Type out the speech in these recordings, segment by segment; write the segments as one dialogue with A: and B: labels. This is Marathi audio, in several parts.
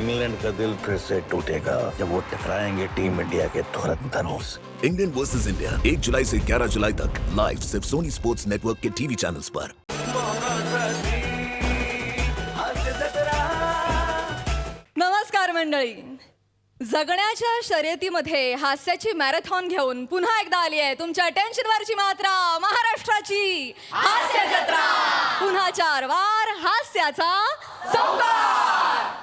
A: इंग्लैंड का दिल फिर से टूटेगा जब वो टकराएंगे टीम इंडिया के धुरंधरों से।
B: इंडियन वर्सेस इंडिया 1 जुलाई से 11 जुलाई तक लाइव सिर्फ सोनी स्पोर्ट्स नेटवर्क के टीवी चैनल्स पर।
C: नमस्कार मंडळी, जगण्याच्या शर्यतीमध्ये हास्याची मॅरेथॉन घेऊन पुन्हा एकदा आली आहे तुमच्या टेन्शनवरची मात्रा, महाराष्ट्राची हास्य जत्रा। पुन्हा 4 वार हास्याचा संभार।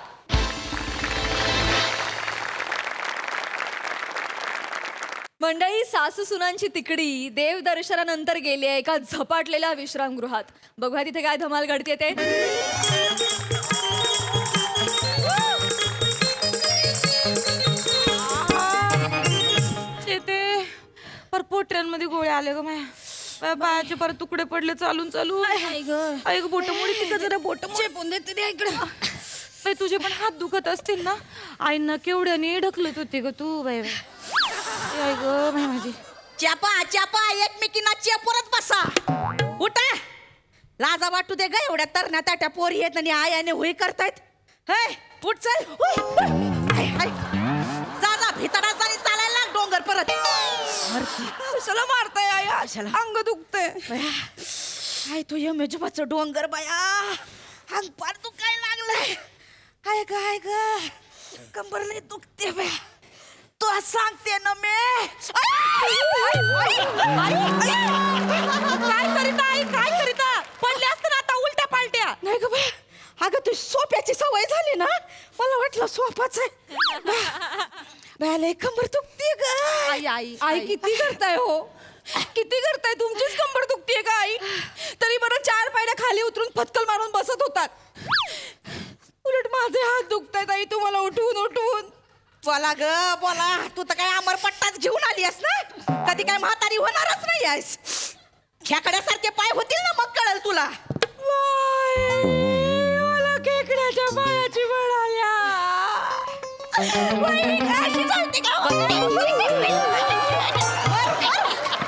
C: मंडळी, सासू सुनांची तिकडी देवदर्शनानंतर गेली आहे एका झपाटलेल्या विश्रामगृहात। बघूया तिथे काय धमाल घडते ते।
D: पर पोटऱ्यांमध्ये गोळे आले ग माझ्या पायाचे परत तुकडे पडले चालून चालून। आई ग बोट मोडी जरा बोट चेपून देते ते इकडे। तुझे पण हात दुखत असतील ना? आईंना केवढ्याने ढकलत होते ग तू बाई। आई ग बाई माझी
E: चापा चापा एकमेकींना चेपरत बसा। उठा, लाजा वाटू दे ग, एवढ्या तरण्या ताट्या पोरी आहेत आणि आयाने होई करतायत। हे उठ चल, जा जा भितरा जाणी चालायला लाग डोंगर परत।
D: कशाला मारताय आई? अंग दुखतंय।
E: काय तो यमेजोबाचं डोंगर बाया, अंग पार दुखायला लागलंय। काय काय ग, कंबर लय दुखते बाया। तू सांगते ना मी।
D: काय करीता आई, काय करीता? पडले असते ना आता उलट्या पालट्या।
E: नाही ग बाया, अगं तू सोप्याची सवय झाली ना, मला वाटलं सोपाच आहे। बाया कंबर दुखते ग।
D: आई आई
C: आई किती करताय हो, किती करताय? तुमचीच कंबर दुखतीये का आई? तरी बरं 4 पायऱ्या खाली उतरून फटकल मारून बसत होतात। उलट माझे हात दुखतायत आई, तुम्हाला उठवून उठवून।
E: बोला ग बोला, तू तर काय अमरपट्टाच घेऊन आली आहेस ना, कधी काय म्हातारी होणारच नाही आहेस। खेकड्यासारखे पाय होतील ना, मग कळल तुला।
D: मला खेकड्याच्या पायाची वेळ आल्या।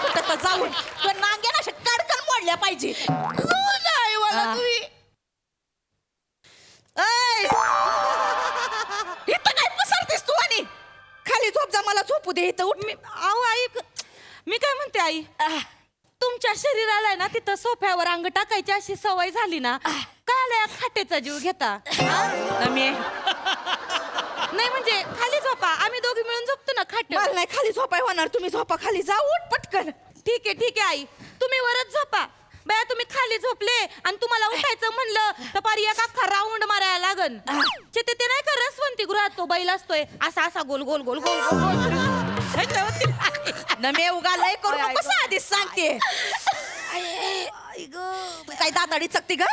E: कुठं जाऊन तुझ्या नांग्याला अशा कडकन मोडल्या पाहिजे। नाही मला तुम्ही इथं काय पसरतेस तू? आणि खाली झोप जा, मला झोपू दे इथं। उठ।
D: अहो आई, मी काय म्हणते आई, तुमच्या शरीराला आहे ना तिथं सोफ्यावर अंग टाकायची अशी सवय झाली ना, काय खाटेचा जीव घेता? नाही म्हणजे खाली झोपा, आम्ही दोघी मिळून झोपतो ना खाट।
E: मला नाही खाली झोपाय होणार, तुम्ही झोपा खाली, जा उठ पटकन।
D: ठीक आहे आई, तुम्ही वरच झोपा। बया तुम्ही खाली झोपले आणि तुम्हाला उठायचं म्हणलं तर पारी एक अख्खा राऊंड मारायला लागन। ते नाही का रसवंती गृहात तो बैल असतोय असा असा गोल गोल गोल गोल गोल।
E: नमे उगा लय करू नकोस, आधीच सांगते। काय दादाडी चकती ग?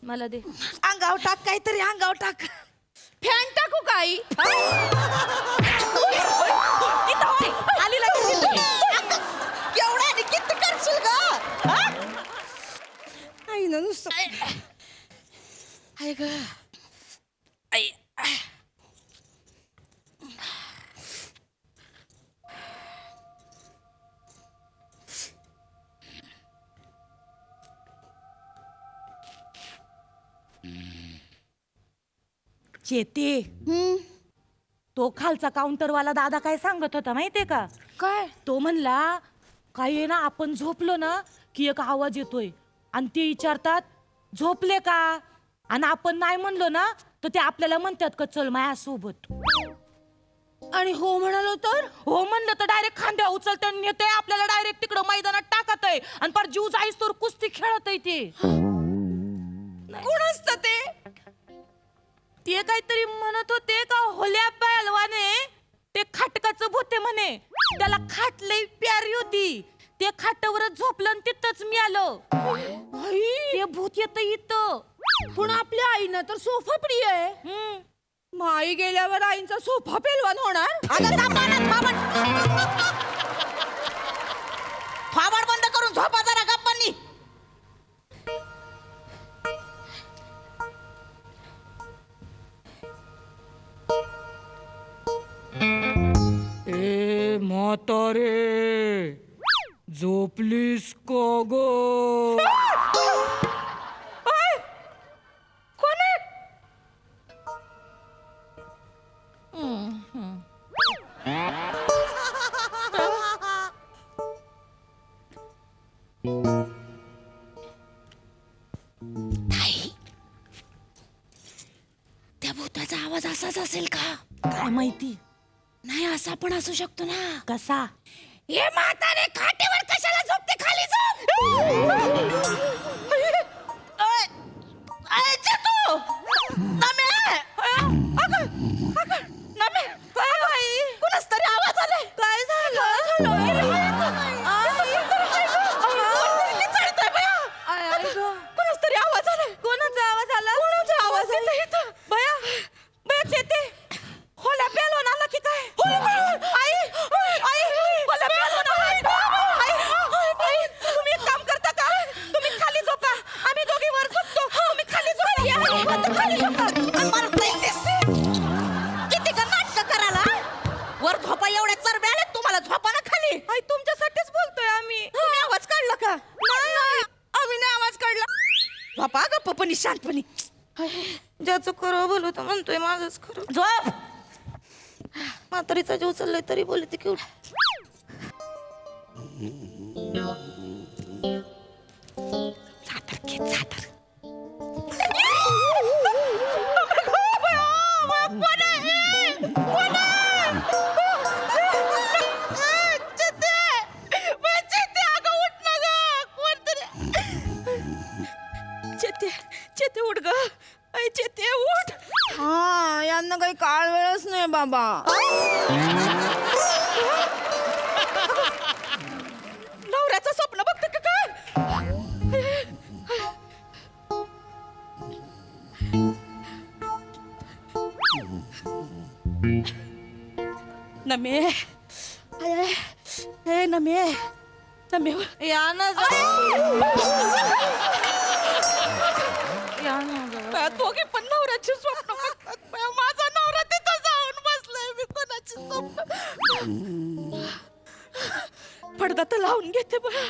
D: मला दे
E: अंगाव टाक, काहीतरी अंगाव टाक।
D: फॅन टाकू काही?
E: केवढा आणि किती करशील ग? आई ना नुसतं आई ग आई।
D: चेते, तो खालचा काउंटरवाला दादा काय सांगत होता माहितीये का?
E: काय?
D: तो म्हणला काय आहे ना, आपण झोपलो ना की एक आवाज येतोय आणि ते विचारतात झोपले का, आणि आपण नाही म्हणलो ना तर ते आपल्याला म्हणतात का चल माझ्यासोबत।
E: आणि हो म्हणालो तर?
D: हो म्हणलं तर डायरेक्ट खांद्या उचलते आणि नेते आपल्याला डायरेक्ट तिकडं मैदानात टाकत आहे आणि पर जीव जाईस तर कुस्ती खेळत आहे ते।
E: कोण असतं ते?
D: ते काहीतरी म्हणत होते का होल्या पहलवाने ते खाटकाचं भूते म्हणे, त्याला खाट लई प्यारी होती, ते खाटावरच झोपलं आणि तिथंच मी आलो। ते भूत येत इथं।
E: पण आपल्या आईनं तर सोफा प्रिय आहे।
C: माई गेल्यावर आईंचा सोफा पेलवान होणार?
E: फावड बंद करून झोपा जरा गप्पांनी।
D: म्हातारे झोपलीस का गो?
E: भूताचा आवाज असाच असेल का?
D: काय माहिती.
E: नाही असा पण असू शकतो ना.
D: कसा?
E: हे म्हातारे खाटेवर कशाला झोपते? खाली झोप. तू कुणाच तरी आवाज आलाय. काय कुणाच तरी आवाज आलाय.
D: कोणाचा आवाज आला?
E: कोणाचा आवाज येतो इथं?
D: बया बया चेते होला पेलवान आला की काय? आई आई होला पेलवान आला. आई तुम्ही एक काम करता का? तुम्ही खाली झोपा, आम्ही दोघी वर झोपतो. तुम्ही खाली
E: किती का नाटक करायला? वर झोपा एवढ्या चरबे आले तुम्हाला, झोपा ना खाली.
D: आई तुमच्यासाठीच बोलतोय आम्ही.
E: तुम्ही आवाज काढला का?
D: नाही.
E: आम्ही नाही आवाज काढला. झोपा गप्पपणी शांतपणी.
D: ज्याचं खरं बोलू तर म्हणतोय माझंच खरं.
E: झोप.
D: म्हातारीचा जीव चाललाय तरी बोलते की उठ.
E: सातर घेत सातर.
D: चेते उठ ग. आई चेते उठ.
C: हा यांना काही काळ वेळच नाही बाबा.
E: नवऱ्याचं स्वप्न बघते का काय? नमे हे नमे नमे
D: या ना या ना
E: दोघे पण नवऱ्याची स्वप्न बघतात. माझा नवरा तिथं जाऊन बसलाय. मी कोणाची स्वप्न पडदा तर लावून घेते बघा.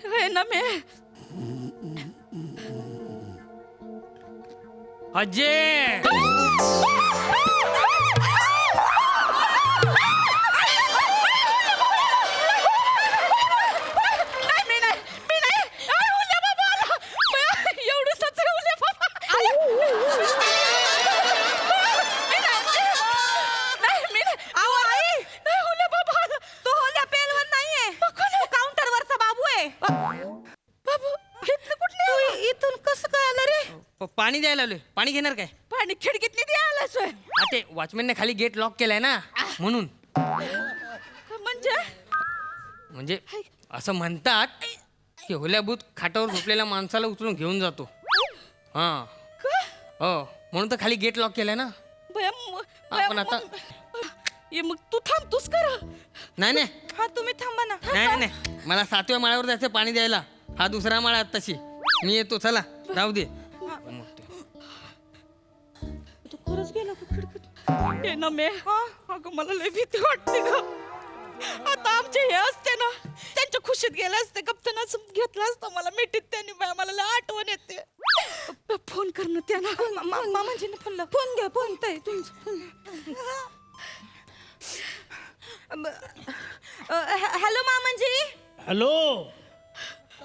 E: हे नमे
F: अजय पाणी द्यायला आलोय. पाणी घेणार काय?
E: पाणी खिडकीतली द्यायला सोय.
F: हा ते वॉचमॅनने खाली गेट लॉक केलाय ना म्हणून. म्हणजे असं म्हणतात की होल्याभूत खाटावर झोपलेल्या माणसाला उचलून घेऊन जातो. हा हो म्हणून तर खाली गेट लॉक केलाय ना. पण आता
E: मग तू थांबतोस कर.
F: नाही नाही
D: हा तुम्ही थांबा ना.
F: नाही नाही मला 7व्या माळ्यावर जायचं पाणी द्यायला. हा 2रा माळा तशी. मी येतो चला राहू दे.
E: तू खरंच गेला का खिडकीत? हे ना मे अगं मला लय भीती वाटते ग. आता आमचे हे असते ना त्यांच्या खुशीत गेले असते. कप्तानाच घेतला असतं मला मिठीत त्यांनी. मला लय आठवण येते. फोन कर ना त्यांना.
D: मामाजीने फोन लाव. फोन घ्या. फोन ताई हॅलो मामाजी.
G: हॅलो.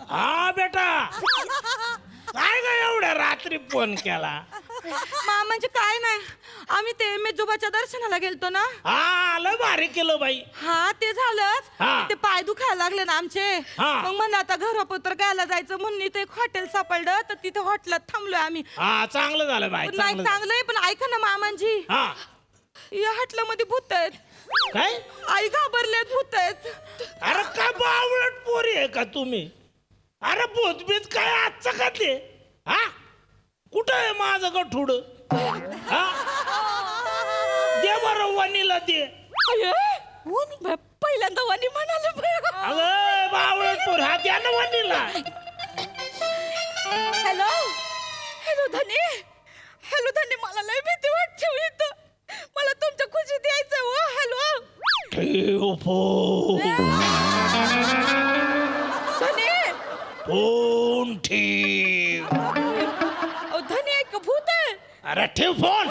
G: हा बेटा काय ग एवढ्या रात्री फोन केला?
D: मामाजी काय नाही, आम्ही ते मेजोबाच्या दर्शनाला गेलतो ना.
G: हा लय भारी केलं बाई.
D: हा ते झालंच.
G: हा.
D: ते पाय दुखायला लागले ना आमचे.
G: हा.
D: मग म्हणलं आता घरापत्र घ्यायला जायचं म्हणून इथे एक हॉटेल सापडलं तर तिथे हॉटेलात थांबलोय आम्ही.
G: हा चांगलं झालं बाई.
D: नाही
G: चांगलं झालं.
D: चांगलंय पण ऐका ना मामांजी,
G: हा
D: या हॉटेलमध्ये भूत आहेत.
G: काय?
D: आई घाबरल्यात भूत आहेत.
G: अरे काय बावळट पोरी आहे का तुम्ही? अरे भूतबीत काय आजचं का ते? हा कुठं आहे माझं गठुड? हा दे बरं वनीला दे.
E: पहिल्यांदा वाणी म्हणाले.
G: अगं बावळट पोरी हा द्या ना वनीला.
E: हॅलो हॅलो धनी. हॅलो धनी मला लय भीती वाटते हो इथं. मला तुमच्या खुशीत यायचं हो. हॅलो
G: ठेव फोन.
E: धनी
G: फोन ठेव.
E: धनी एक भूत आहे.
G: अरे ठेव फोन.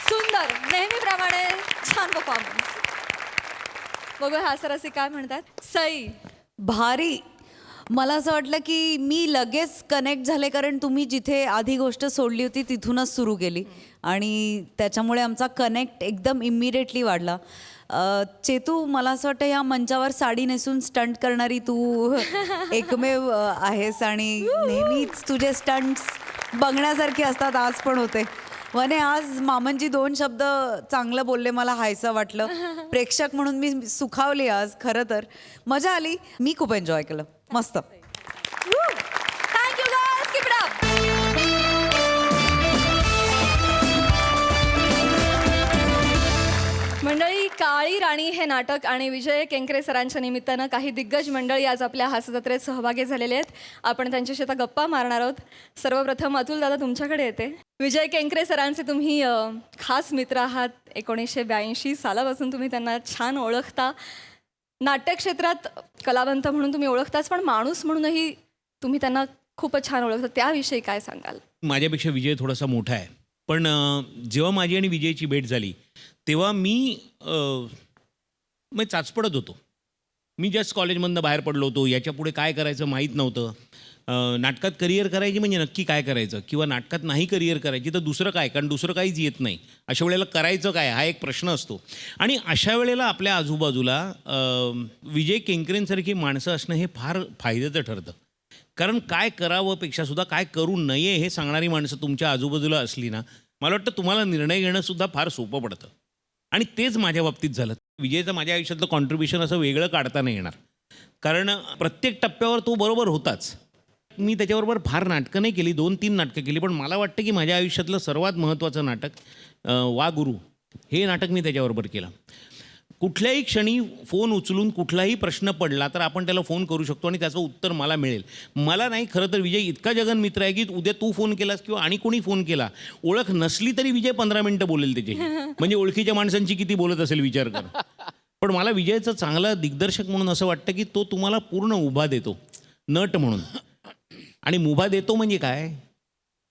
C: सुंदर नेहमीप्रमाणे छान परफॉर्मन्स. बघू हास्यरसिक काय म्हणतात. सई.
H: भारी. मला असं वाटलं की मी लगेच कनेक्ट झाले, कारण तुम्ही जिथे आधी गोष्ट सोडली होती तिथूनच सुरू केली आणि त्याच्यामुळे आमचा कनेक्ट एकदम इमिडिएटली वाढला. चेतू, मला असं वाटतं या मंचावर साडी नेसून स्टंट करणारी तू एकमेव आहेस आणि नेहमीच तुझे स्टंट्स बघण्यासारखे असतात. आज पण होते. वने, आज मामनजी 2 शब्द चांगलं बोलले, मला हायसं वाटलं. प्रेक्षक म्हणून मी सुखावली आज. खरं तर मजा आली. मी खूप एन्जॉय केलं. मस्त.
C: Thank you guys, keep it up. मंडळी, काळी राणी हे नाटक आणि विजय केंकरे सरांच्या निमित्तानं काही दिग्गज मंडळी आज आपल्या हास्यजत्रेत सहभागी झालेले आहेत. आपण त्यांच्याशी आता गप्पा मारणार आहोत. सर्वप्रथम अतुल दादा तुमच्याकडे येते. विजय केंकरे सरांचे तुम्ही खास मित्र आहात. 1982 सालापासून तुम्ही त्यांना छान ओळखता. नाट्य क्षेत्रात कलावंत म्हणून तुम्ही ओळखताच, पण माणूस म्हणूनही तुम्ही त्यांना खूपच छान ओळखता. त्याविषयी काय सांगाल?
I: माझ्यापेक्षा विजय थोडासा मोठा आहे, पण जेव्हा माझी आणि विजयची भेट झाली तेव्हा मी चाचपडत होतो. मी जस्ट कॉलेजमधनं बाहेर पडलो होतो. याच्या पुढे काय करायचं माहीत नव्हतं. नाटकात करिअर करायची म्हणजे नक्की काय करायचं, किंवा नाटकात नाही करिअर करायची तर दुसरं काय, कारण दुसरं काहीच येत नाही. अशा वेळेला करायचं काय हा एक प्रश्न असतो. आणि अशा वेळेला आपल्या आजूबाजूला विजय केंकरेंसारखी माणसं असणं हे फार फायद्याचं ठरतं. कारण काय करावं पेक्षासुद्धा काय करू नये हे सांगणारी माणसं तुमच्या आजूबाजूला असली ना, मला वाटतं तुम्हाला निर्णय घेणंसुद्धा फार सोपं पडतं. आणि तेच माझ्या बाबतीत झालं. विजयचं माझ्या आयुष्यातलं कॉन्ट्रीब्युशन असं वेगळं काढता नाही येणार, कारण प्रत्येक टप्प्यावर तो बरोबर होताच. मी त्याच्याबरोबर फार नाटकं नाही केली, 2-3 नाटकं केली, पण मला वाटतं की माझ्या आयुष्यातलं सर्वात महत्त्वाचं नाटक वा गुरु हे नाटक मी त्याच्याबरोबर केलं. कुठल्याही क्षणी फोन उचलून कुठलाही प्रश्न पडला तर आपण त्याला फोन करू शकतो आणि त्याचं उत्तर मला मिळेल. मला नाही, खरं तर विजय इतका जगन मित्र आहे की उद्या तू फोन केलास किंवा आणि कोणी फोन केला, ओळख नसली तरी विजय 15 मिनटं बोलेल त्याच्याशी. म्हणजे ओळखीच्या माणसांची किती बोलत असेल विचार कर. पण मला विजयचं चांगला दिग्दर्शक म्हणून असं वाटतं की तो तुम्हाला पूर्ण उभा देतो, नट म्हणून. आणि मुभा देतो म्हणजे काय,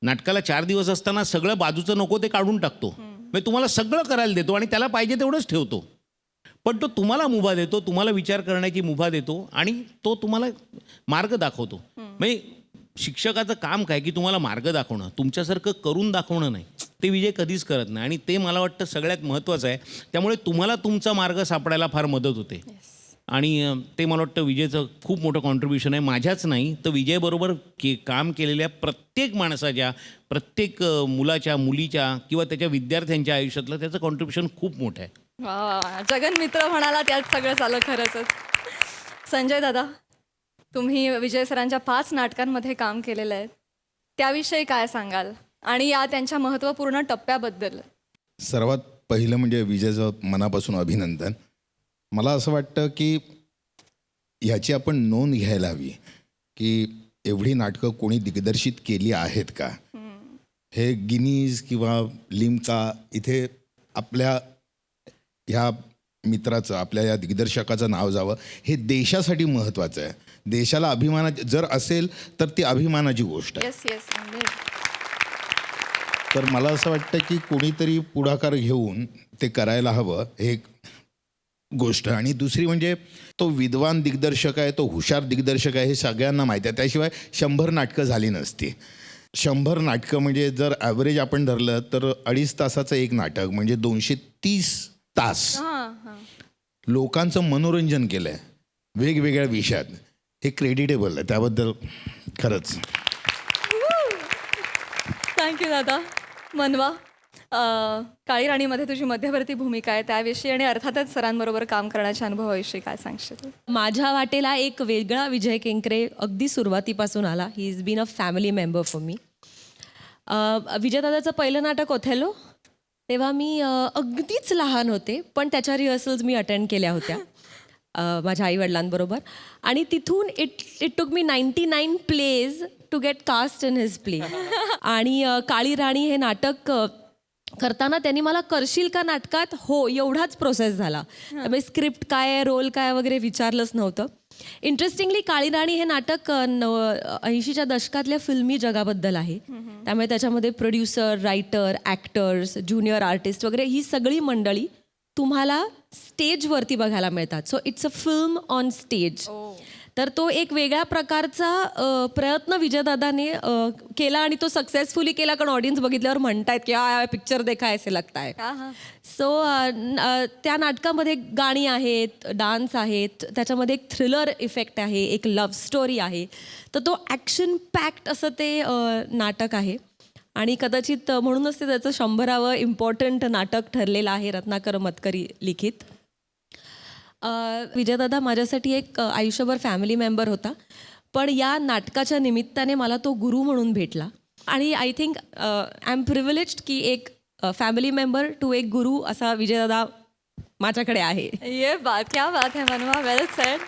I: नाटकाला 4 दिवस असताना सगळं बाजूचं नको ते काढून टाकतो. म्हणजे तुम्हाला सगळं करायला देतो आणि त्याला पाहिजे तेवढंच ठेवतो. पण तो तुम्हाला मुभा देतो, तुम्हाला विचार करण्याची मुभा देतो आणि तो तुम्हाला मार्ग दाखवतो. म्हणजे शिक्षकाचं काम काय की तुम्हाला मार्ग दाखवणं, तुमच्यासारखं करून दाखवणं नाही. ते विजय कधीच करत नाही आणि ते मला वाटतं सगळ्यात महत्त्वाचं आहे. त्यामुळे तुम्हाला तुमचा मार्ग सापडायला फार मदत होते. आणि ते मला वाटतं विजयचं खूप मोठं कॉन्ट्रीब्युशन आहे. माझ्याच नाही तर विजयबरोबर काम केलेल्या प्रत्येक माणसाच्या, प्रत्येक मुलाच्या, मुलीच्या किंवा त्याच्या विद्यार्थ्यांच्या आयुष्यातलं त्याचं कॉन्ट्रीब्युशन खूप मोठं आहे.
C: वा, जगन मित्र म्हणाला त्यात सगळं झालं खरंच. संजय दादा, तुम्ही विजय सरांच्या 5 नाटकांमध्ये काम केलेलं आहे, त्याविषयी काय सांगाल आणि या त्यांच्या महत्त्वपूर्ण टप्प्याबद्दल?
J: सर्वात पहिलं म्हणजे विजयचं मनापासून अभिनंदन. मला असं वाटतं की ह्याची आपण नोंद घ्यायला हवी की एवढी नाटकं कोणी दिग्दर्शित केली आहेत का. हे गिनीज किंवा लिम्का इथे आपल्या ह्या मित्राचं, आपल्या या दिग्दर्शकाचं नाव जावं हे देशासाठी महत्त्वाचं आहे. देशाला अभिमानाची जर असेल तर ती अभिमानाची गोष्ट आहे.
C: Yes yes.
J: तर मला असं वाटतं की कोणीतरी पुढाकार घेऊन ते करायला हवं, हे एक गोष्ट. आणि दुसरी म्हणजे तो विद्वान दिग्दर्शक आहे, तो हुशार दिग्दर्शक आहे हे सगळ्यांना माहिती आहे. त्याशिवाय 100 नाटकं झाली नसती. 100 नाटकं म्हणजे जर ॲव्हरेज आपण धरलं तर 2.5 तासाचं एक नाटक म्हणजे 230 तास लोकांचं मनोरंजन केलं आहे वेगवेगळ्या विषयात. हे क्रेडिटेबल आहे, त्याबद्दल खरंच
C: थँक्यू दादा. मनवा, काळी राणीमध्ये तुझी मध्यवर्ती भूमिका आहे त्याविषयी आणि अर्थातच सरांबरोबर काम करण्याच्या अनुभवाविषयी काय सांगशील?
K: माझ्या वाटेला एक वेगळा विजय केंकरे अगदी सुरुवातीपासून आला. He is been a family member for me. विजयदादाचं पहिलं नाटक ओथेलो तेव्हा मी अगदीच लहान होते, पण त्याच्या रिहर्सल्स मी अटेंड केल्या होत्या माझ्या आईवडिलांबरोबर. आणि तिथून it took me 99 plays to get cast in his play. आणि काळी राणी हे नाटक करताना त्यांनी मला करशील का नाटकात, हो एवढाच प्रोसेस झाला. त्यामुळे स्क्रिप्ट काय आहे, रोल काय वगैरे विचारलंच नव्हतं. इंटरेस्टिंगली काळी राणी हे नाटक 80च्या दशकातल्या फिल्मी जगाबद्दल आहे. त्यामुळे त्याच्यामध्ये producer, writer, actors, junior artist वगैरे ही सगळी मंडळी तुम्हाला स्टेजवरती बघायला मिळतात. So it's a film on stage. तर तो एक वेगळ्या प्रकारचा प्रयत्न विजयदादाने केला आणि तो सक्सेसफुली केला, कारण ऑडियन्स बघितल्यावर म्हणतायत की हा पिक्चर देखा ऐसे लगता है. सो त्या नाटकामध्ये गाणी आहेत, डान्स आहेत, त्याच्यामध्ये एक थ्रिलर इफेक्ट आहे, एक लव्ह स्टोरी आहे. तर तो ॲक्शन पॅक्ड असं ते नाटक आहे आणि कदाचित म्हणूनच ते त्याचं 100वे इम्पॉर्टंट नाटक ठरलेलं आहे, रत्नाकर मतकरी लिखित. विजयदादा माझ्यासाठी एक आयुष्यभर फॅमिली मेंबर होता, पण या नाटकाच्या निमित्ताने मला तो गुरु म्हणून भेटला आणि I think I am privileged की एक फॅमिली मेंबर टू एक गुरु असा विजयदादा माझ्याकडे आहे.
D: ये बात, क्या बात है मनवा, वेल सेड.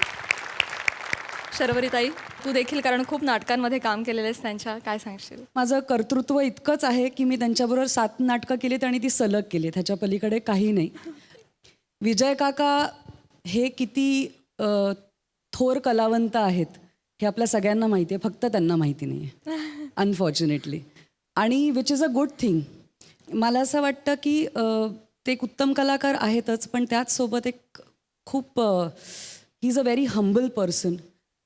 D: शर्वरीताई, तू देखील कारण खूप नाटकांमध्ये काम केलेलं आहेस त्यांच्या, काय सांगशील?
L: माझं कर्तृत्व इतकंच आहे की मी त्यांच्याबरोबर 7 नाटकं केलीत आणि ती सलग केलीत, ह्याच्या पलीकडे काही नाही. विजय काका हे किती थोर कलावंत आहेत हे आपल्या सगळ्यांना माहिती आहे, फक्त त्यांना माहिती नाही आहे अनफॉर्च्युनेटली. आणि which is a good thing. मला असं वाटतं की ते एक उत्तम कलाकार आहेतच, पण त्याचसोबत एक खूप he is a very humble person.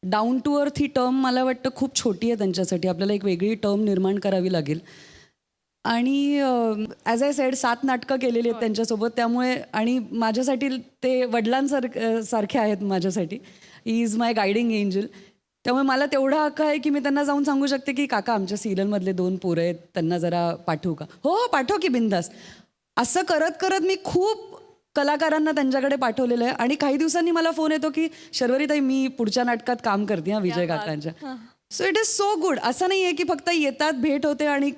L: Down to earth ही टर्म मला वाटतं खूप छोटी आहे त्यांच्यासाठी, आपल्याला एक वेगळी टर्म निर्माण करावी लागेल. आणि ॲज आय सेड 7 नाटकं केलेली आहेत त्यांच्यासोबत, त्यामुळे आणि माझ्यासाठी ते सारखे आहेत माझ्यासाठी. He is my guiding angel. त्यामुळे मला तेवढा हक्क आहे की मी त्यांना जाऊन सांगू शकते की काका आमच्या सिरियलमधले 2 पोरं आहेत, त्यांना जरा पाठवू का? हो हो पाठव की बिंदास. असं करत करत मी खूप कलाकारांना त्यांच्याकडे पाठवलेलं आहे. आणि काही दिवसांनी मला फोन येतो की शर्वरीताई मी पुढच्या नाटकात काम करते हा विजय काकांच्या. So it is so good. असं नाही आहे की फक्त येतात, भेट होते आणि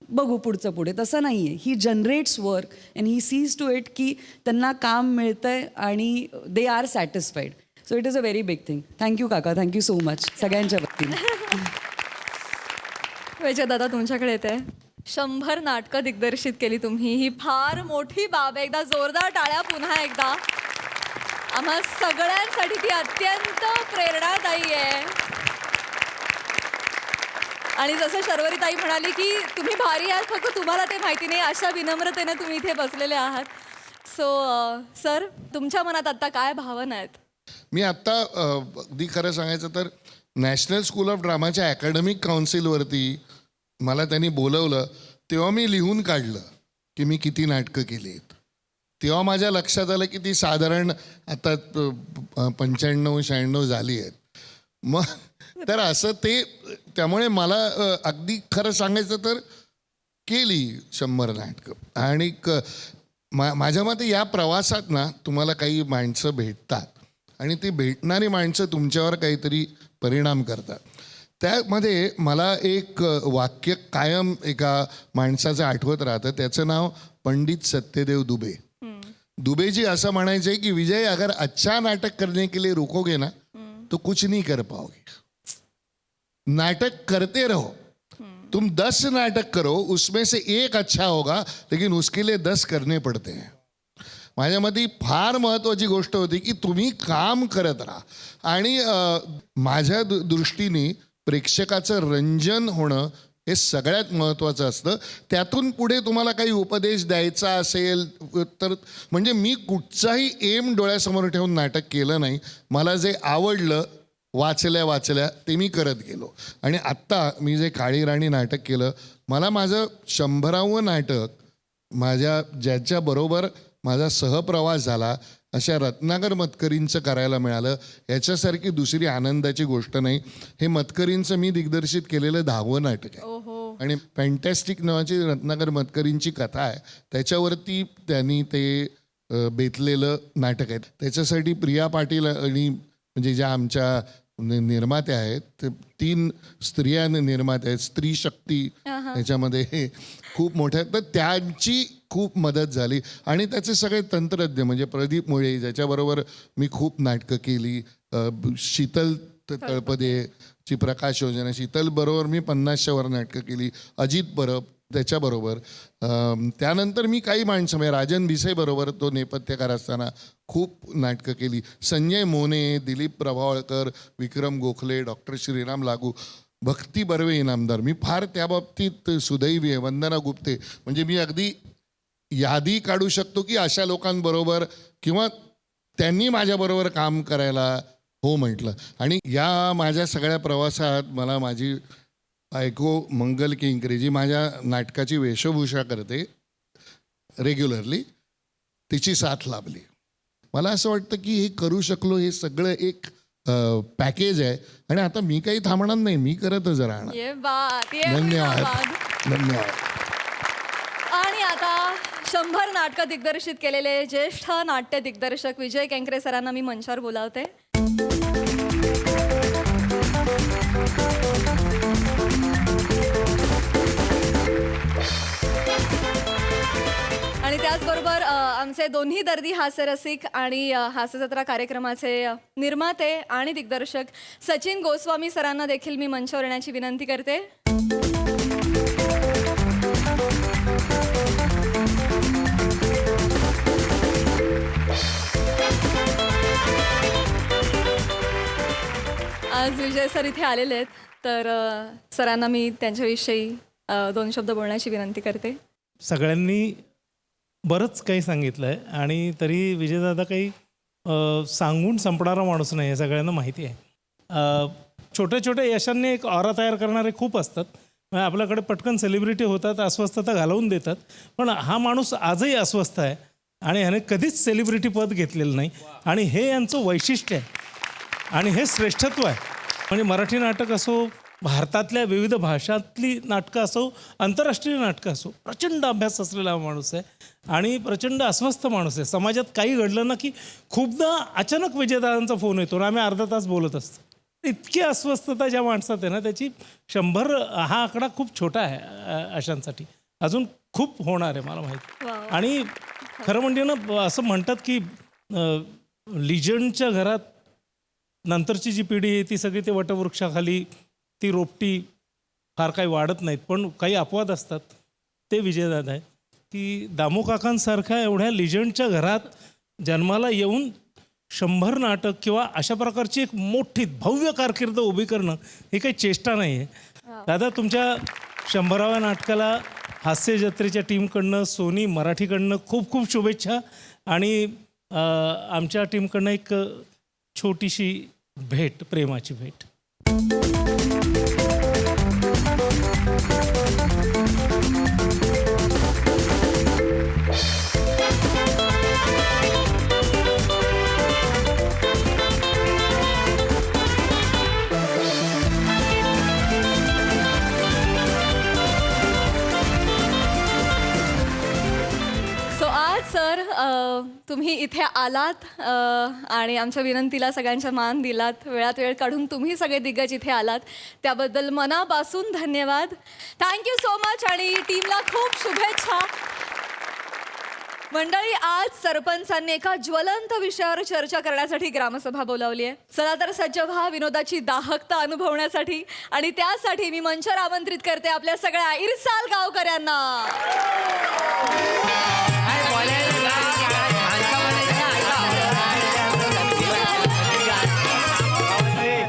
L: बघू पुढचं पुढे, तसं नाही आहे. He generates work and he sees to it की त्यांना काम मिळतंय आणि they are satisfied. So it is a very big thing. Thank you काका, थँक्यू सो मच सगळ्यांच्या वतीने.
D: विजयदादा, तुमच्याकडे येते. 100 नाटकं दिग्दर्शित केली तुम्ही, ही फार मोठी बाब आहे. एकदा जोरदार टाळ्या पुन्हा एकदा. आम्हा सगळ्यांसाठी ती अत्यंत प्रेरणादायी आहे. आणि जसं शर्वरीताई म्हणाली की तुम्ही भारी आहात, फक्त तुम्हाला ते माहिती नाही, अशा विनम्रतेने तुम्ही इथे बसलेले आहात. सो सर, तुमच्या मनात आता काय भावना आहेत?
M: मी आत्ता अगदी खरं सांगायचं तर नॅशनल स्कूल ऑफ ड्रामाच्या अकॅडमिक काउन्सिलवरती मला त्यांनी बोलवलं, तेव्हा मी लिहून काढलं की मी किती नाटकं केली आहेत. तेव्हा माझ्या लक्षात आलं की ती साधारण आता 95-96 झाली आहेत. मग तर असं ते, त्यामुळे मला अगदी खरं सांगायचं तर केली 100 नाटकं. आणि माझ्या मते या प्रवासात ना तुम्हाला काही माणसं भेटतात आणि ती भेटणारी माणसं तुमच्यावर काहीतरी परिणाम करतात. त्यामध्ये मला एक वाक्य कायम एका माणसाचं आठवत राहतं. त्याचं नाव पंडित सत्यदेव दुबे. दुबेजी असं म्हणायचे की विजय, अगर अच्छा नाटक करने के लिए रुकोगे ना तो कुछ नहीं कर पाओगे. नाटक करते रहो, तुम 10 नाटक करो, उसमें से एक अच्छा होगा, लेकिन उसके लिए 10 करने पड़ते हैं. माझ्यामध्ये फार महत्त्वाची गोष्ट होती की तुम्ही काम करत राहा. आणि माझ्या दृष्टीने प्रेक्षकाचं रंजन होणं हे सगळ्यात महत्त्वाचं असतं. त्यातून पुढे तुम्हाला काही उपदेश द्यायचा असेल तर, म्हणजे मी कुठचाही एम डोळ्यासमोर ठेवून नाटक केलं नाही. मला जे आवडलं वाचल्या ते मी करत गेलो. आणि आत्ता मी जे काळी राणी नाटक केलं, मला माझं 100वे नाटक ज्याच्याबरोबर माझा सहप्रवास झाला अशा रत्नाकर मतकरींचं करायला मिळालं, याच्यासारखी दुसरी आनंदाची गोष्ट नाही. हे मतकरींचं मी दिग्दर्शित केलेलं 10वं नाटक आहे. आणि फॅन्टॅस्टिक नावाची रत्नाकर मतकरींची कथा आहे, त्याच्यावरती त्यांनी ते बेतलेलं नाटक आहे. त्याच्यासाठी प्रिया पाटील आणि म्हणजे ज्या आमच्या निर्मात्या आहेत, ते 3 स्त्रिया निर्मात्या आहेत, स्त्री शक्ती त्याच्यामध्ये खूप मोठ्या, तर त्यांची खूप मदत झाली. आणि त्याचे सगळे तंत्रज्ञ म्हणजे प्रदीप मुळे, ज्याच्याबरोबर मी खूप नाटकं केली. शीतल तळपदेची प्रकाश योजना, शीतलबरोबर मी 50च्या वर नाटकं केली. अजित परब त्याच्याबरोबर. त्यानंतर मी काही माणसं म्हणजे राजन भिसेबरोबर तो नेपथ्यकार असताना खूप नाटकं केली. संजय मोने, दिलीप प्रभावळकर, विक्रम गोखले, डॉक्टर श्रीराम लागू, भक्ती बर्वे इनामदार. मी फार त्या बाबतीत सुदैवी आहे. वंदना गुप्ते, म्हणजे मी अगदी यादी काढू शकतो की अशा लोकांबरोबर किंवा त्यांनी माझ्याबरोबर काम करायला हो म्हटलं. आणि या माझ्या सगळ्या प्रवासात मला माझी बायको मंगल किंकरे जी माझ्या नाटकाची वेशभूषा करते रेग्युलरली, तिची साथ लाभली. मला असं वाटतं की हे करू शकलो, हे सगळं एक पॅकेज आहे. आणि आता मी काही थांबणार नाही, मी करतच राहणार. धन्यवाद. धन्यवाद.
N: आणि आता 100 नाटकं दिग्दर्शित केलेले ज्येष्ठ नाट्य दिग्दर्शक विजय केंकरे सरांना मी मंचावर बोलावते. आणि त्याचबरोबर आमचे दोन्ही दर्दी हास्यरसिक आणि हास्यजत्रा कार्यक्रमाचे निर्माते आणि दिग्दर्शक सचिन गोस्वामी सरांना देखील मी मंचावर येण्याची विनंती करते. आज विजय सर इथे आलेले आहेत, तर सरांना मी त्यांच्याविषयी 2 शब्द बोलण्याची विनंती करते.
G: सगळ्यांनी बरंच काही सांगितलं आहे आणि तरी विजयदादा काही सांगून संपणारा माणूस नाही, हे सगळ्यांना माहिती आहे. छोट्या छोट्या यशांनी एक ऑरा तयार करणारे खूप असतात. आपल्याकडे पटकन सेलिब्रिटी होतात, अस्वस्थता घालवून देतात. पण हा माणूस आजही अस्वस्थ आहे आणि ह्याने कधीच सेलिब्रिटी पद घेतलेलं नाही. आणि हे यांचं वैशिष्ट्य आहे आणि हे श्रेष्ठत्व आहे. म्हणजे मराठी नाटक असो, भारतातल्या विविध भाषातली नाटकं असो, आंतरराष्ट्रीय नाटकं असो, प्रचंड अभ्यास असलेला माणूस आहे आणि प्रचंड अस्वस्थ माणूस आहे. समाजात काही घडलं ना की खूपदा अचानक विजयदादांचा फोन येतो आणि आम्ही अर्धा तास बोलत असतो. इतकी अस्वस्थता ज्या माणसात आहे ना, त्याची 100 हा आकडा खूप छोटा आहे अशांसाठी. अजून खूप होणार आहे मला माहिती. आणि खरं म्हणजे ना असं म्हणतात की लिजंडच्या घरात नंतरची जी पिढी आहे ती सगळी ते वटवृक्षाखाली ती रोपटी फार काही वाढत नाहीत. पण काही अपवाद असतात. ते विजयदादा आहे की दामू काकांसारख्या एवढ्या लिजंडच्या घरात जन्माला येऊन 100 नाटक किंवा अशा प्रकारची एक मोठी भव्य कारकीर्द उभी करणं ही काही चेष्टा नाही आहे. दादा, तुमच्या 100व्या नाटकाला हास्य जत्रेच्या टीमकडनं, सोनी मराठीकडनं खूप खूप शुभेच्छा. आणि आमच्या टीमकडनं एक छोटीशी भेट, प्रेमाची भेट.
N: सर, तुम्ही इथे आलात आणि आमच्या विनंतीला सगळ्यांचा मान दिलात. वेळात वेळ काढून तुम्ही सगळे दिग्गज इथे आलात, त्याबद्दल मनापासून धन्यवाद. थँक्यू सो मच आणि टीमला खूप शुभेच्छा. मंडळी, आज सरपंचांनी एका ज्वलंत विषयावर चर्चा करण्यासाठी ग्रामसभा बोलावली आहे. चला तर सज्ज व्हा विनोदाची दाहकता अनुभवण्यासाठी. आणि त्यासाठी मी मंचावर आमंत्रित करते आपल्या सगळ्या इरसाल गावकऱ्यांना.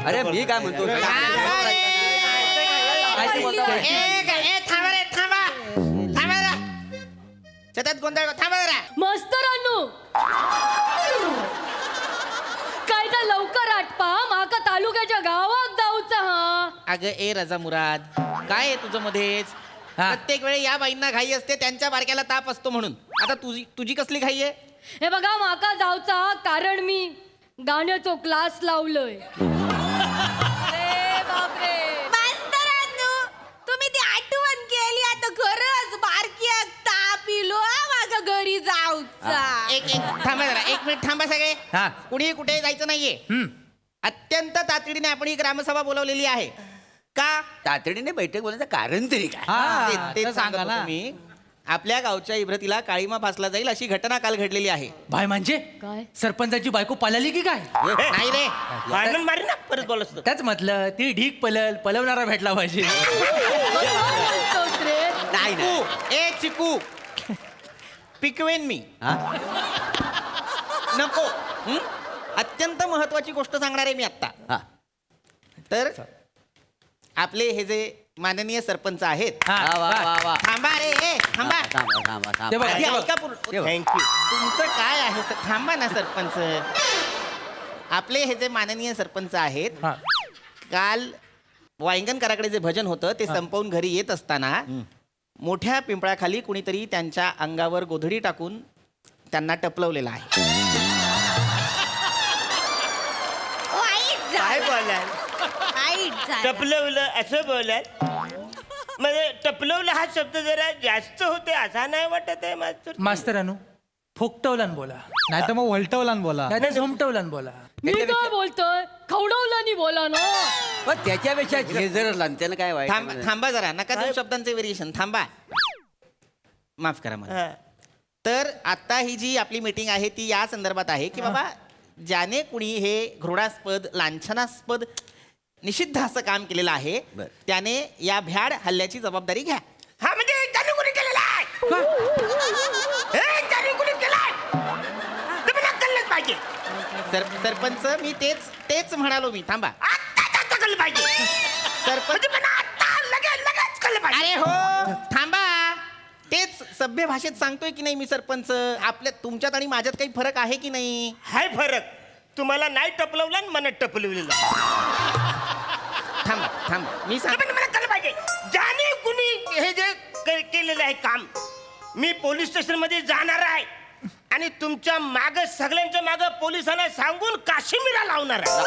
F: अरे मी काय म्हणतो,
N: मस्तरांनो, काय तर लवकर आटपा, माका तालुक्याच्या गावात जाऊचा. हा
O: अगं ए रजा मुराद, काय आहे तुझं मध्येच? प्रत्येक वेळी या बाईंना घाई असते, त्यांच्या बारक्याला ताप असतो म्हणून. आता तुझी कसली घाई आहे?
N: हे बघा, माका जाऊचा कारण मी गाण्याचो क्लास लावलोय.
E: तुम्ही ती आठवण केली, आता खरंच बारकी तापिलो माझ्या घरी जाऊचा.
O: एक थांबा जरा, 1 मिनिट थांबा सगळे. कुणीही कुठे जायचं नाहीये. अत्यंत तातडीने आपण ही ग्रामसभा बोलावलेली आहे. का
F: तातडीने बैठक बोलायचं कारण तरी काय?
O: ते सांगा ना. तुम्ही आपल्या गावच्या इब्रतीला काळीमा फासला जाईल अशी घटना काल घडलेली आहे.
F: भाई म्हणजे
N: काय?
F: सरपंचाची बायको पळाली की काय?
O: नाही रे,
F: मारी ना परत बोलत. त्याच म्हटलं ती ढीक पलवणारा भेटला पाहिजे.
O: नाही ए चिकू, पिकवेन मी. नको. अत्यंत महत्वाची गोष्ट सांगणार आहे मी आत्ता. तर आपले हे जे माननीय सरपंच आहेत. थांबा रे थांबा.
F: ते बघा,
O: आधी
F: ते बघा.
O: ऐका पूर्ण. थँक्यू. तुमचं काय आहे थांबा ना सरपंच. आपले हे जे माननीय सरपंच आहेत, काल वांगणकराकडे जे भजन होतं ते संपवून घरी येत असताना मोठ्या पिंपळाखाली कुणीतरी त्यांच्या अंगावर गोधडी टाकून त्यांना टपलवलेलं आहे.
G: काय बोलाल टपलवलं असं बोलाल. म्हणजे टपलवलं हा शब्द जरा जास्त होते असा नाही वाटत आहे मास्तर.
P: मास्तरानू फुकटवलान बोला, नाही तर मग वलटवलान बोला, नाही तर झोमटवलान बोला.
N: मी काय बोलतोय खवडवल्यानी बोला ना.
F: त्याच्यापेक्षा त्यानं काय वाईट
O: थांबा जरा, नका दोन शब्दांचे व्हेरिएशन. थांबा, माफ करा मला. तर आता ही जी आपली मीटिंग आहे ती या संदर्भात आहे की बाबा ज्याने कुणी हे घृणास्पद लांछनास्पद निषिद्ध असं काम केलेलं आहे त्याने या भ्याड हल्ल्याची जबाबदारी घ्या.
G: हा म्हणजे त्याने कोणी केलेला आहे. त्याने कोणी केलाय तुम्ही नक्कलच पाहिजे.
O: सरपंच मी तेच म्हणालो मी. थांबा,
G: आता कळलं पाहिजे.
O: सरपंच
G: लगेच कळलं पाहिजे.
O: अरे हो थांबा, तेच सभ्य भाषेत सांगतोय की नाही मी सरपंच. आपल्या तुमच्यात आणि माझ्यात काही फरक आहे की नाही?
G: हाय फरक. तुम्हाला नाही टपलवलं आणि मला टपलवलेलं.
O: थांबा मी सांग.
G: मला कळलं पाहिजे ज्याने कुणी हे जे केलेलं आहे काम. मी पोलीस स्टेशन मध्ये जाणार आहे आणि तुमच्या माग सगळ्यांच्या माग पोलिसांना सांगून काश्मीरा लावणार आहे.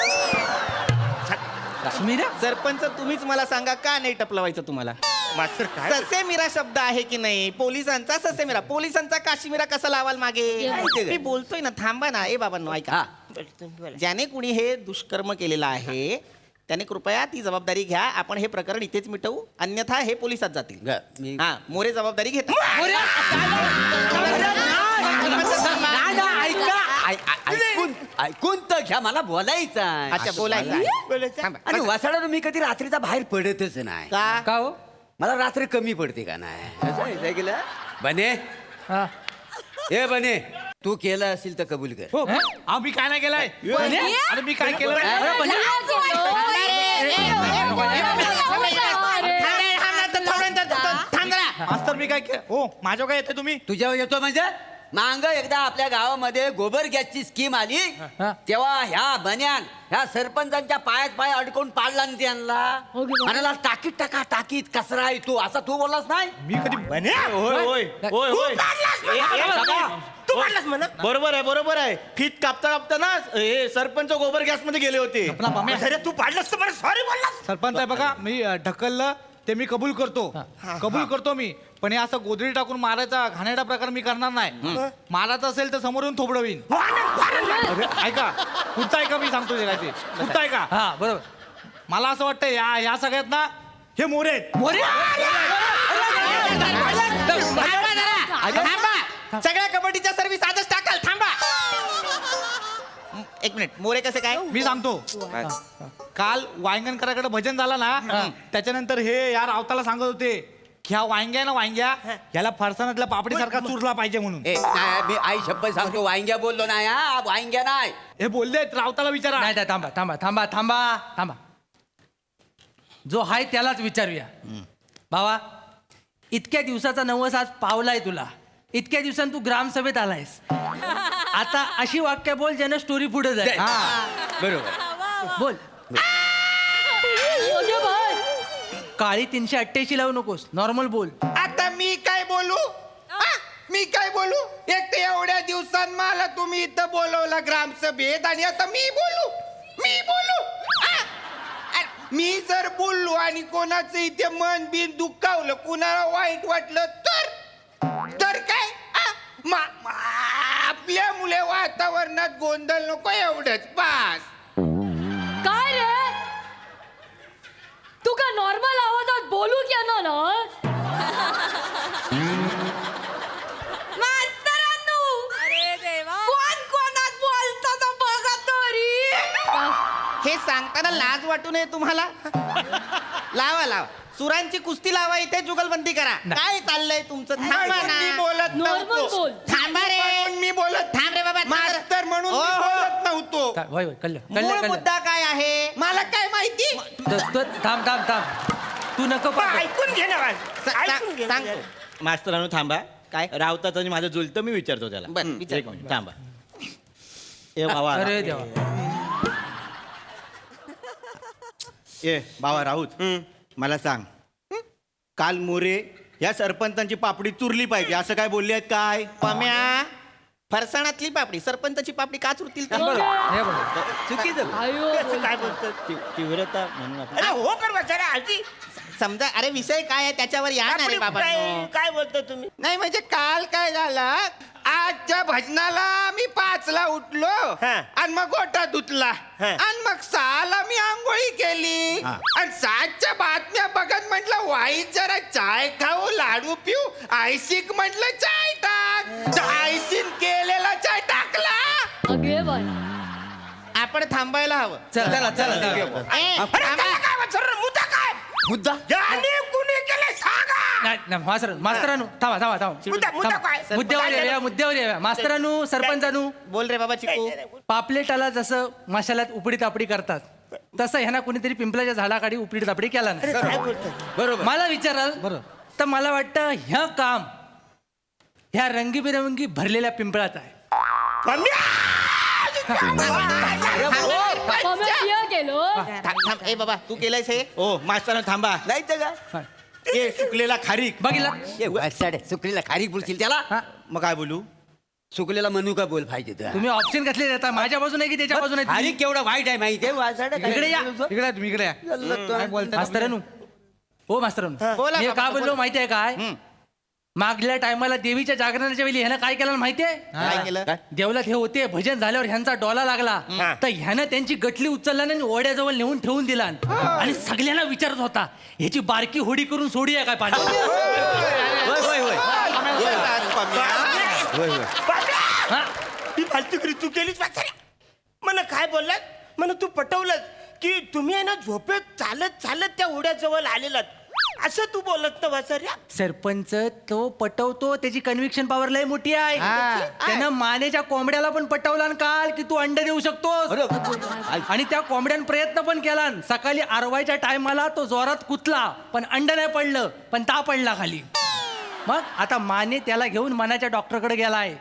O: सरपंच तुम्हीच मला सांगा का नाही टपलवायचं तुम्हाला?
G: मास्तर काय
O: ससेमिरा शब्द आहे की नाही? पोलिसांचा ससेमिरा, पोलिसांचा काश्मीरा कसा लावाल मागे? मी बोलतोय ना. थांबा ना. ए बाबांनो ऐका, ज्याने कुणी हे दुष्कर्म केलेलं आहे त्याने कृपया ती जबाबदारी घ्या. आपण हे प्रकरण इथेच मिटवू, अन्यथा हे पोलिसात जातील. हा, मोरे जबाबदारी घेतात.
F: ऐकून तर घ्या, मला बोलायचं आहे.
O: अच्छा, बोलायचं.
F: आणि वासाडा मी कधी रात्रीचा बाहेर पडतच नाही.
O: का हो?
F: मला रात्री कमी पडते का नाही केलं बने. हे बने, तू केलं असेल तर कबूल कर.
P: मी काय नाही केलंय. अरे मी काय केलं मास्तर? मी काय केलं? हो, माझ्या काय येते तुम्ही?
F: तुझ्यावर येतो म्हणजे मांग एकदा आपल्या गावामध्ये गोबर गॅसची स्कीम आली तेव्हा ह्या बन्यान ह्या सरपंचांच्या पायात पाय अडकवून पाडला ना त्यांना. म्हणाला टाकीत टाका, टाकीत कचरा आहे तू, असा तू बोललास नाही?
P: मी कधी बने? होय.
G: तू मारलास म्हणा.
P: बरोबर आहे. फीत कापता ना हे सरपंच गोबर गॅस मध्ये गेले होते.
G: अरे तू पाडलास तर मला सॉरी बोललास.
P: सरपंच आहे बघा, मी ढकललं ते मी कबूल करतो मी. पण हे असं गोधडी टाकून मारायचा घाणेरडा प्रकार मी करणार नाही. मारायचं असेल तर समोरून थोबडवीन. ऐका, पुढचा ऐका, मी सांगतो ते काय ते. पुढचा ऐका. हा बरोबर. मला असं वाटतं या सगळ्यात ना हे मोरे आहेत.
O: सगळ्या कबड्डीच्या सर्व्हिस आजच टाकाल. थांबा एक मिनिट. मोरे कसे काय?
P: मी सांगतो. काल वांगणकराकडे भजन झाला ना, त्याच्यानंतर हे या रावताला सांगत होते की ह्या वांग्या ह्याला फरसाणातल्या पापडीसारखा चुरला पाहिजे म्हणून.
F: मी आई शब्द सांगतो, वांग्या बोललो नाही. हा, वांग्या नाही
P: हे बोलले. रावताला विचारा.
Q: नाही, थांबा. जो हाय त्यालाच विचारूया. बाबा, इतक्या दिवसाचा नवस आज पावलाय तुला. इतक्या दिवसांनी तू ग्रामसभेत आलायस. आता अशी वाक्य बोल ज्यानं स्टोरी पुढे जाईल.
F: बरोबर
Q: बोल. काळी 388 लावू नकोस, नॉर्मल बोल.
R: आता मी काय बोलू? एक तर एवढ्या दिवसात मला तुम्ही इथं बोलवलं ग्रामसभेत आणि आता मी बोलू. मी जर बोललो आणि कोणाचं इथे मन बिन दुखावलं, कुणाला वाईट वाटलं तर काय? आपल्या मुले वातावरणात गोंधळ नको, एवढंच बास.
N: काय रे, तू का नॉर्मल आवाजात बोलू क्या ना?
C: अरे देवा, कोणात बोलतो बघा तरी.
O: हे सांगताना लाज वाटू नये तुम्हाला? लावा सुरांची कुस्ती लावा, इथे जुगलबंदी करा. काय चाललंय तुमचं? थांबा ना.
R: मी बोलत नव्हतो.
O: थांबा रे.
R: मी बोलत.
O: थांब रे बाबा.
R: मास्तर म्हणून मी बोलत नव्हतो.
O: मूळ मुद्दा काय आहे
R: मला काय माहिती?
Q: थांब. तू नको पाठव.
R: ऐकून घे ना ऐकून घे
O: सांग.
S: मास्तरांनो थांबा.
O: काय?
S: रावताचं आणि माझं जुलतं मी विचारतो त्याला.
O: बरं, विचार.
S: एक मिनिट थांबा. ए भावा.
Q: अरे देवा.
S: ए भावा राऊत, मला सांग, काल मोरे या सरपंचांची पापडी चुरली पाहिजे असं काय बोलले आहेत काय?
O: पम्या फरसाणातली पापडी सरपंचाची पापडी का चुरतील ते?
Q: हे बघ.
S: चुकीचं.
R: असं काय बोलतात
S: तीव्रता म्हणून आपण.
R: अरे हो कर वसाड्या आजी
O: समजा अरे विषय काय आहे त्याच्यावर या ना रे बाबा.
R: काय बोलता तुम्ही
O: नाही म्हणजे काल काय झालं,
R: आजच्या भजनाला मी 5ला उठलो आणि मग गोटा धुतला आणि मग 6ला मी आंघोळी केली आणि 7च्या बातम्या बघत म्हटलं वाईट जरा चाय खाऊ लाडू पिऊ. आयसिक म्हटलं चाय टाक. आयसीन केलेला चाय टाकला.
O: आपण थांबायला हवं.
Q: चला चला चला.
O: ए,
R: अरे त्याला काय वचर मुद्दा काय
S: मुद्दा
R: ज्याने कुणी केले सांगा.
Q: नाही नाही, मास्तरांनो थांबा थांबा
R: मुद्दा
Q: थांबा.
R: काय?
Q: मुद्द्यावर येऊया मुद्द्यावर येऊया. मास्तरांनो सरपंचांनो,
O: बोल रे बाबा चिकू.
Q: पापलेटाला जसं मशालात उपडी तापडी करतात तसं ह्याना कुणीतरी पिंपळाच्या झाडाखाली उपडी तापडी केला नाही.
S: बरोबर.
Q: मला विचाराल तर मला वाटतं ह्या काम ह्या रंगीबिरंगी भरलेल्या पिंपळात आहे.
O: थांब. ए बाबा तू केलंयस हे?
S: ओ मास्तरांनो थांबा.
R: नाही तर काय?
S: ए सुकलेला खारीक.
Q: बघितला
S: सुकलेला खारीक बोलतील त्याला. मग काय बोलू?
R: सुकलेला मनू का बोल पाहिजे तुला.
Q: तुम्ही ऑप्शन कसले देता? माझ्या बाजूने की त्याच्या बाजूने?
R: खारीक केवढं वाईट आहे माहिती आहे
Q: इकडे या.
P: इकडे तुम्ही इकडे या. काय बोलताय?
Q: मास्तरांनो, हो मास्तरांनो,
O: बोला
Q: मी
O: बाबा,
Q: का बोललो
O: बोला.
Q: माहितीये काय? मागल्या टायमाला देवीच्या जागरणाच्या वेळी ह्यानं काय केलं माहितीये?
O: काय केलं?
Q: देवलात हे होते, भजन झाल्यावर ह्यांचा डोला लागला तर ह्यानं त्यांची गटली उचलला आणि ओढ्याजवळ नेऊन ठेवून दिला आणि सगळ्यांना विचारत होता ह्याची बारकी होडी करून सोडी आहे काय पाणी.
R: ती फालतुगिरी तू केलीच वाचाऱ्या. मला काय बोललात मला तू पटवलं की तुम्ही आहे ना झोपेत चालत चालत त्या ओढ्याजवळ आलेलात असं तू बोलत ना वाचाऱ्या.
Q: सरपंच तो पटवतो, त्याची कन्व्हिक्शन पॉवर लय मोठी आहे. त्यानं मानेच्या कोंबड्याला पण पटवला काल की तू अंडे देऊ शकतोस आणि त्या कोंबड्यानं प्रयत्न पण केला. सकाळी आरवायच्या टायमाला तो जोरात कुतला पण अंड नाही पडलं पण ता पडला खाली. मग आता माने त्याला घेऊन मनाच्या डॉक्टरकडे गेलाय.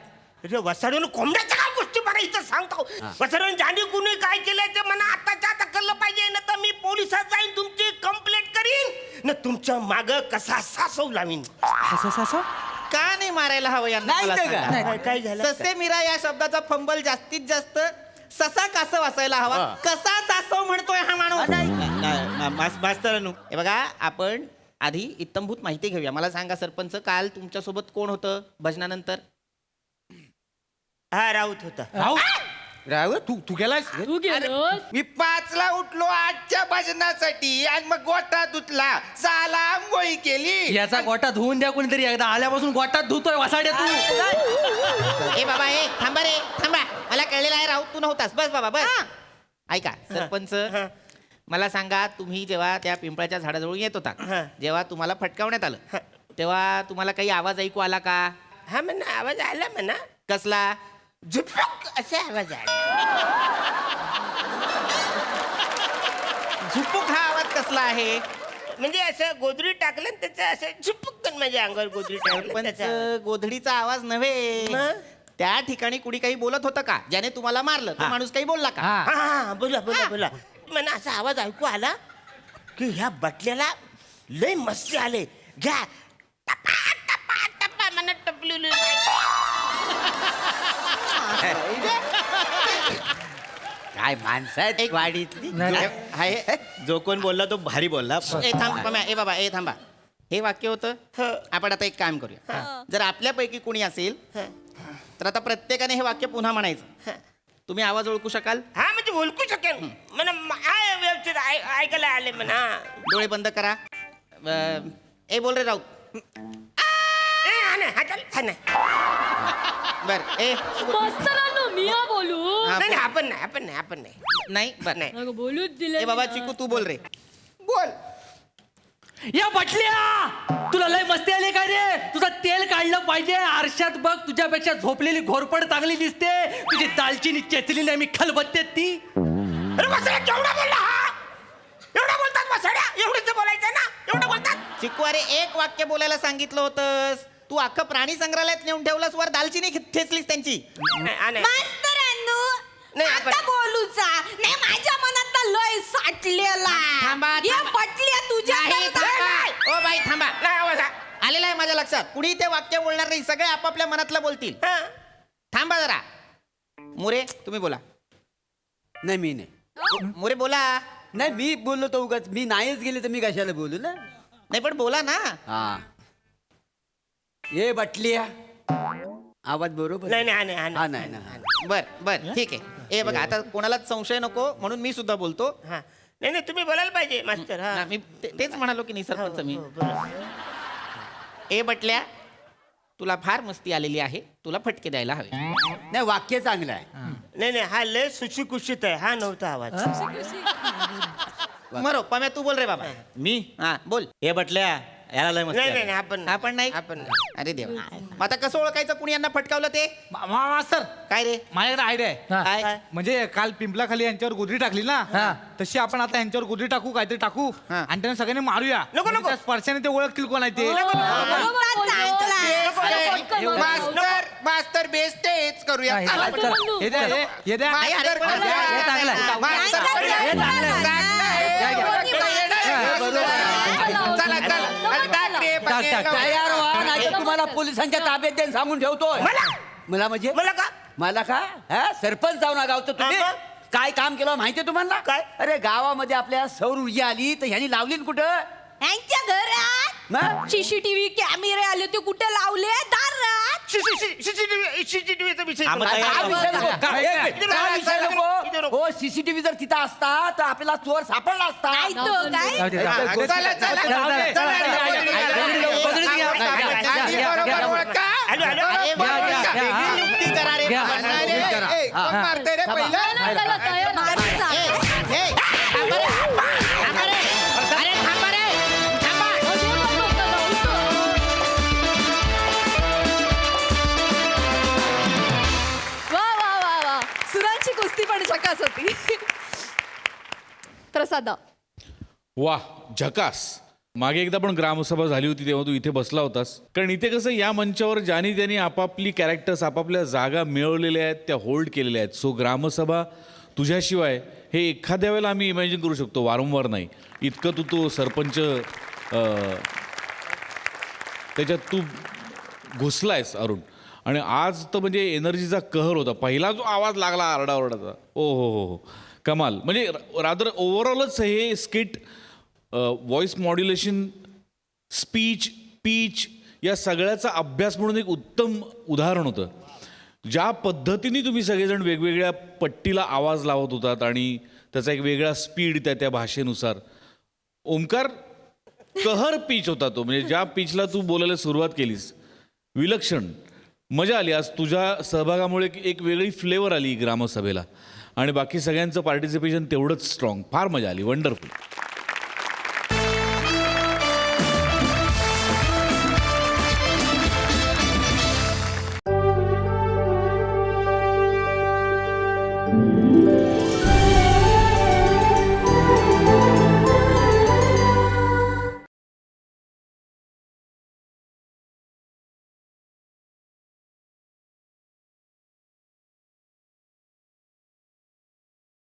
R: अरे वसाडून कोंबड्याच्या काय गोष्टी बघा इथं सांगतो. वसाडून जाणी कुणी काय केलंय ते मला आताच्या आता कळलं पाहिजे ना तर मी पोलिसात जाईन तुमची कंप्लेंट करीन ना तुमच्या माग कसा सासव लावीन.
O: का नाही मारायला हवं यांना? मला सांगा.
R: काय झालं?
O: ससे मीरा या शब्दाचा फंबल जास्तीत जास्त ससा कासव असायला हवा. कसा सासव म्हणतोय हा माणूस?
S: मास्तरांनो
O: हे बघा आपण आधी इत्तमभूत माहिती घेऊया. मला सांगा सरपंच, काल तुमच्या सोबत कोण होतं भजनानंतर?
R: हा राऊत होता.
P: रावत तू गेलास?
R: मी 5ला उठलो आजच्या भजनासाठी आणि मग गोटा धुतला 6ला आंघोळी केली.
Q: याचा गोटा धुवून द्या कोणीतरी एकदा. आल्यापासून गोटात धुतोय वासाड्या तू.
O: ए बाबा ए थांबा रे थांबा. मला कळलेलं आहे राऊत तू नव्हतास. बस बाबा बस. ऐका सरपंच, मला सांगा तुम्ही जेव्हा त्या पिंपळाच्या झाडाजवळ येत होता जेव्हा तुम्हाला फटकावण्यात आलं तेव्हा तुम्हाला काही आवाज ऐकू आला का?
R: हा म्हणा आवाज आला म्हणा.
O: कसला?
R: झुपक असा आवाज आला.
O: झुपूक हा आवाज कसला आहे?
R: म्हणजे असं गोदरी टाकलं आणि त्याचं असं झुपक माझ्या अंगावर गोदरी टाकलं
O: पण
R: त्याचा.
O: गोधडीचा आवाज नव्हे. त्या ठिकाणी कुणी काही बोलत होतं का ज्याने तुम्हाला मारलं? तो माणूस काही बोलला का?
R: हा बोला बोला बोला. मला असा आवाज ऐकू आला की ह्या बटल्याला लय मस्ती आले. घ्या टपा टपा टपा मला टपलेलं
S: काय माणसं आहेत वाडीतली.
O: आहे
S: जो कोण बोलला तो भारी बोलला.
O: ए थांब पम्या, ए बाबा ए थांबा. हे वाक्य होतं. आपण आता एक काम करूया. जर आपल्यापैकी कोणी असेल तर आता प्रत्येकाने हे वाक्य पुन्हा म्हणायचं. तुम्ही आवाज ओळखू शकाल?
R: हा म्हणजे ओळखू शकेन म्हणा व्यवस्थित ऐकायला आले म्हणा.
O: डोळे बंद करा. ए बोल रे राऊत. बर ए
R: बोलू नाही आपण नाही
O: नाही बर नाही
N: बोलूच
O: ए बाबा चिकू तू बोल रे.
R: बोल.
Q: या बटल्या तुला लय मस्ती आली का रे? तुझं तेल काढलं पाहिजे. आरशात बघ तुझ्यापेक्षा झोपलेली घोरपड चांगली दिसते. तुझी दालचिनी चेचली नाही मी खलबत्तेत ती.
R: अरे वसाड्या केवढा बोलला हा? एवढा बोलतात वसाड्या? एवढंच बोलायचं ना? एवढं
O: चिकू अरे एक वाक्य बोलायला सांगितलं होतंस. तू अख्खं प्राणी संग्रहालयात नेऊन ठेवलंस, वर दालचिनी ठेचलीस त्यांची.
E: मास्तरांनो, आता बोलूचा नाही माझ्या मनात तर लय साठलेला.
O: थांबा,
E: या
O: थांबा.
E: पटल्या तुझ्या
O: नाही, थांबा. ओ बाई थांबा. आलेलं आहे माझ्या लक्षात. कुणी ते वाक्य बोलणार नाही, सगळे आपापल्या मनातलं बोलतील. थांबा जरा. मोरे तुम्ही बोला.
T: नाही मी नाही.
O: मोरे बोला.
T: नाही मी बोललो तो उगाच. मी नाहीच गेले तर मी कशाला बोलू ना.
O: नाही पण बोला ना.
T: हा ये बटलिया. आवाज बरोबर. नाही.
O: बर बर ठीक आहे. ए बघा आता कोणालाच संशय नको म्हणून मी सुद्धा बोलतो.
G: नाही नाही तुम्ही बोलायला पाहिजे मास्तर.
O: ना, मी तेच म्हणालो की नाही सरपंच मी. ए बटल्या, तुला फार मस्ती आलेली आहे, तुला फटके द्यायला हवे.
T: नाही वाक्य चांगलं आहे.
G: नाही नाही हा लय सुशिकुशित आहे. हा नव्हता आवाज.
O: मरो पम्या तू बोल रे बाबा.
T: मी
O: हा बोल.
T: हे बटल्या याला लय मस्ती
G: नाही
T: आली.
G: नाही
O: आपण नाही. अरे देवा. मग आता कसं ओळखायचं कुणी यांना फटकावलं ते?
P: मास्तर
O: काय रे?
P: माझ्याकडे आयडिया आहे.
O: काय?
P: म्हणजे काल पिंपला खाली यांच्यावर गोदरी टाकली ना, तशी आपण आता यांच्यावर गोदरी टाकू, काहीतरी टाकू आणि त्यांना सगळ्यांनी मारूया. नको त्या स्पर्शाने ते ओळखतील कोण आहे ते.
R: मास्तर मास्तर बेस्ट हेच करूया.
P: हे द्या, हे द्या.
R: मास्तर चला
T: तयार व्हा नाहीतर तुम्हाला पोलिसांच्या ताब्यात देऊन सांगून ठेवतोय. मला म्हणजे मला का सरपंच जाऊ ना गावचं. तुम्ही काय काम केलं माहितीये तुम्हाला? काय? अरे गावामध्ये आपल्या सौर ऊर्जा आली तर ह्यांनी लावली ना कुठं?
E: यांच्या घरात सीसीटीव्ही कॅमेरे आले ते कुठे लावले? दारात.
G: सीसीटीव्हीचा विषय
T: हो सीसीटीव्ही जर तिथं असता तर आपल्याला चोर सापडला असता.
N: सुरांची कुस्ती पण झकास होती. प्रसादा.
I: वा झकास. मागे एकदा पण ग्रामसभा झाली होती तेव्हा तू इथे बसला होतास. कारण इथे कसं या मंचावर ज्यांनी त्यांनी आपापली कॅरेक्टर्स आपापल्या जागा मिळवलेल्या आहेत, त्या होल्ड केलेल्या आहेत. सो ग्रामसभा तुझ्याशिवाय हे एखाद्या वेळेला आम्ही इमॅजिन करू शकतो, वारंवार नाही. इतकं तू तो सरपंच त्याच्यात तू घुसलायस अरुण. आणि आज तर म्हणजे एनर्जीचा कहर होता. पहिला जो आवाज लागला आरडाओरडाचा, ओ हो कमाल. म्हणजे रादर ओव्हरऑलच हे skit voice modulation, speech, pitch या सगळ्याचा अभ्यास म्हणून एक उत्तम उदाहरण होतं. ज्या पद्धतीने तुम्ही सगळेजण वेगवेगळ्या पट्टीला आवाज लावत होतात आणि त्याचा एक वेगळा स्पीड त्या भाषेनुसार. ओमकार कहर पीच होता तो. म्हणजे ज्या पीचला तू बोलायला सुरुवात केलीस, विलक्षण मजा आली. आज तुझ्या सहभागामुळे एक वेगळी फ्लेवर आली ग्रामसभेला आणि बाकी सगळ्यांचं पार्टिसिपेशन तेवढंच स्ट्रॉंग. फार मजा आली. वंडरफुल.